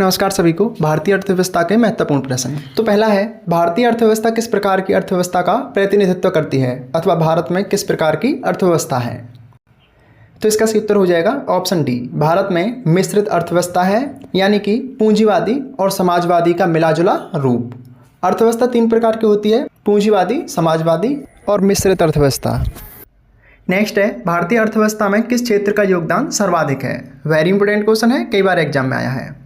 नमस्कार सभी को। भारतीय अर्थव्यवस्था के महत्वपूर्ण प्रश्न। तो पहला है, भारतीय अर्थव्यवस्था किस प्रकार की अर्थव्यवस्था का प्रतिनिधित्व करती है अथवा भारत में किस प्रकार की अर्थव्यवस्था है। तो इसका सही उत्तर हो जाएगा ऑप्शन डी, भारत में मिश्रित अर्थव्यवस्था है, यानी कि पूंजीवादी और समाजवादी का मिलाजुला रूप। अर्थव्यवस्था तीन प्रकार की होती है, पूंजीवादी, समाजवादी और मिश्रित अर्थव्यवस्था। नेक्स्ट है, भारतीय अर्थव्यवस्था में किस क्षेत्र का योगदान सर्वाधिक है। वेरी इंपोर्टेंट क्वेश्चन है, कई बार एग्जाम में आया है।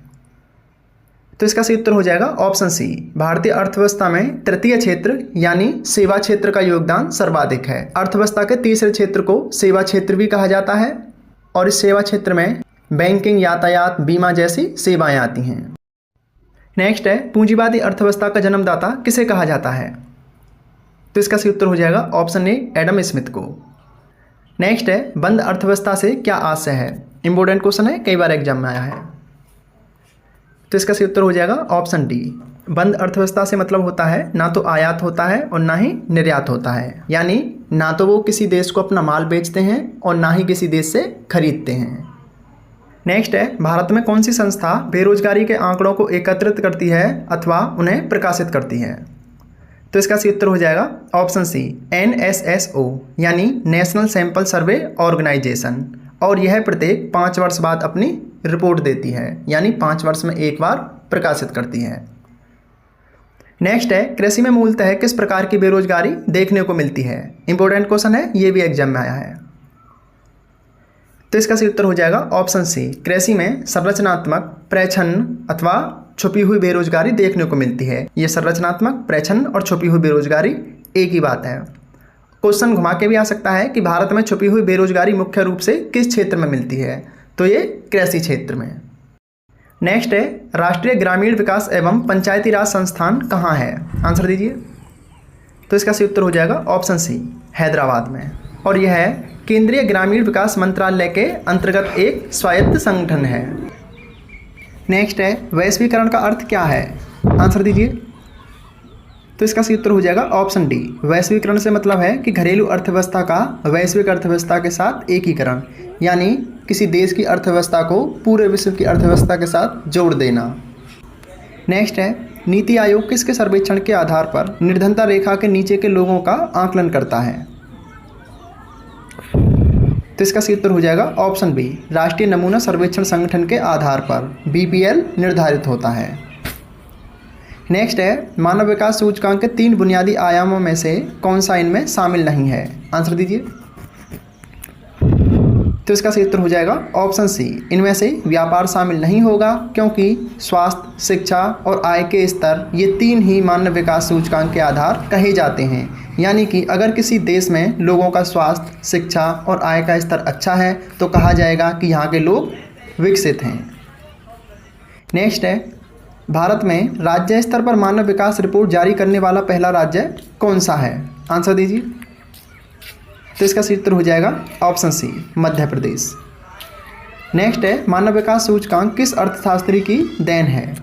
तो इसका सही उत्तर हो जाएगा ऑप्शन सी, भारतीय अर्थव्यवस्था में तृतीय क्षेत्र यानी सेवा क्षेत्र का योगदान सर्वाधिक है। अर्थव्यवस्था के तीसरे क्षेत्र को सेवा क्षेत्र भी कहा जाता है और इस सेवा क्षेत्र में बैंकिंग, यातायात, बीमा जैसी सेवाएं आती हैं। नेक्स्ट है, पूंजीवादी अर्थव्यवस्था का जन्मदाता किसे कहा जाता है। तो इसका सही उत्तर हो जाएगा ऑप्शन ए, एडम स्मिथ को। नेक्स्ट है, बंद अर्थव्यवस्था से क्या आशय है। इंपॉर्टेंट क्वेश्चन है, कई बार एग्जाम में आया है। तो इसका सही उत्तर हो जाएगा ऑप्शन डी, बंद अर्थव्यवस्था से मतलब होता है ना तो आयात होता है और ना ही निर्यात होता है, यानी ना तो वो किसी देश को अपना माल बेचते हैं और ना ही किसी देश से खरीदते हैं। नेक्स्ट है, भारत में कौन सी संस्था बेरोजगारी के आंकड़ों को एकत्रित करती है अथवा उन्हें प्रकाशित करती है। तो इसका सही उत्तर हो जाएगा ऑप्शन सी, NSSO यानी नेशनल सैंपल सर्वे ऑर्गेनाइजेशन, और यह प्रत्येक 5 वर्ष बाद अपनी रिपोर्ट देती है, यानी 5 वर्ष में एक बार प्रकाशित करती है। नेक्स्ट है, कृषि में मूलतः किस प्रकार की बेरोजगारी देखने को मिलती है। इंपॉर्टेंट क्वेश्चन है, ये भी एग्जाम में आया है। तो इसका सही उत्तर हो जाएगा ऑप्शन सी, कृषि में संरचनात्मक, प्रच्छन्न अथवा छुपी हुई बेरोजगारी देखने को मिलती है। ये संरचनात्मक, प्रच्छन्न और छुपी हुई बेरोजगारी एक ही बात है। क्वेश्चन घुमा के भी आ सकता है कि भारत में छुपी हुई बेरोजगारी मुख्य रूप से किस क्षेत्र में मिलती है, तो ये कृषि क्षेत्र में। नेक्स्ट है, राष्ट्रीय ग्रामीण विकास एवं पंचायती राज संस्थान कहाँ है। आंसर दीजिए। तो इसका सही उत्तर हो जाएगा ऑप्शन सी, हैदराबाद में, और यह है केंद्रीय ग्रामीण विकास मंत्रालय के अंतर्गत एक स्वायत्त संगठन है। नेक्स्ट है, वैश्वीकरण का अर्थ क्या है। आंसर दीजिए। तो इसका सही उत्तर हो जाएगा ऑप्शन डी, वैश्वीकरण से मतलब है कि घरेलू अर्थव्यवस्था का वैश्विक अर्थव्यवस्था के साथ एकीकरण, यानी किसी देश की अर्थव्यवस्था को पूरे विश्व की अर्थव्यवस्था के साथ जोड़ देना। नेक्स्ट है, नीति आयोग किसके सर्वेक्षण के आधार पर निर्धनता रेखा के नीचे के लोगों का आकलन करता है। तो इसका सही उत्तर हो जाएगा ऑप्शन बी, राष्ट्रीय नमूना सर्वेक्षण संगठन के आधार पर BPL निर्धारित होता है। नेक्स्ट है, मानव विकास सूचकांक के 3 बुनियादी आयामों में से कौन सा इनमें शामिल नहीं है। आंसर दीजिए। तो इसका सही उत्तर हो जाएगा ऑप्शन सी, इनमें से व्यापार शामिल नहीं होगा, क्योंकि स्वास्थ्य, शिक्षा और आय के स्तर ये 3 ही मानव विकास सूचकांक के आधार कहे जाते हैं, यानी कि अगर किसी देश में लोगों का स्वास्थ्य, शिक्षा और आय का स्तर अच्छा है तो कहा जाएगा कि यहाँ के लोग विकसित हैं। नेक्स्ट है, भारत में राज्य स्तर पर मानव विकास रिपोर्ट जारी करने वाला पहला राज्य कौन सा है। आंसर दीजिए। तो इसका सही उत्तर हो जाएगा option C, Madhya Pradesh. Next है, मानव विकास सूचकांक किस अर्थशास्त्री की देन है।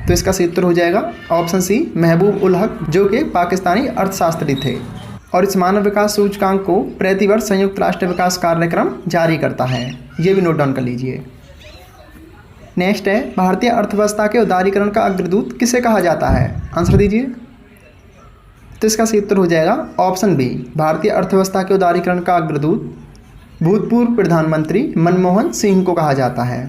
तो इसका सही उत्तर हो जाएगा ऑप्शन सी, महबूब उल हक, जो कि पाकिस्तानी अर्थशास्त्री थे, और इस मानव विकास सूचकांक को प्रतिवर्ष संयुक्त राष्ट्र विकास कार्यक्रम जारी करता है। ये भी नोट डाउन कर लीजिए। नेक्स्ट है, भारतीय अर्थव्यवस्था के उदारीकरण का अग्रदूत किसे कहा जाता है। आंसर दीजिए। तो इसका सही उत्तर हो जाएगा ऑप्शन बी, भारतीय अर्थव्यवस्था के उदारीकरण का अग्रदूत भूतपूर्व प्रधानमंत्री मनमोहन सिंह को कहा जाता है,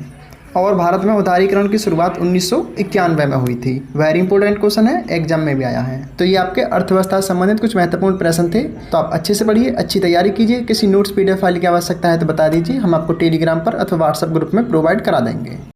और भारत में उदारीकरण की शुरुआत 1991 में हुई थी। वेरी इंपॉर्टेंट क्वेश्चन है, एग्जाम में भी आया है। तो ये आपके अर्थव्यवस्था से संबंधित कुछ महत्वपूर्ण प्रश्न थे। तो आप अच्छे से पढ़िए, अच्छी तैयारी कीजिए। किसी नोट्स PDF फाइल की आवश्यकता है तो बता दीजिए, हम आपको टेलीग्राम पर अथवा व्हाट्सएप ग्रुप में प्रोवाइड करा देंगे।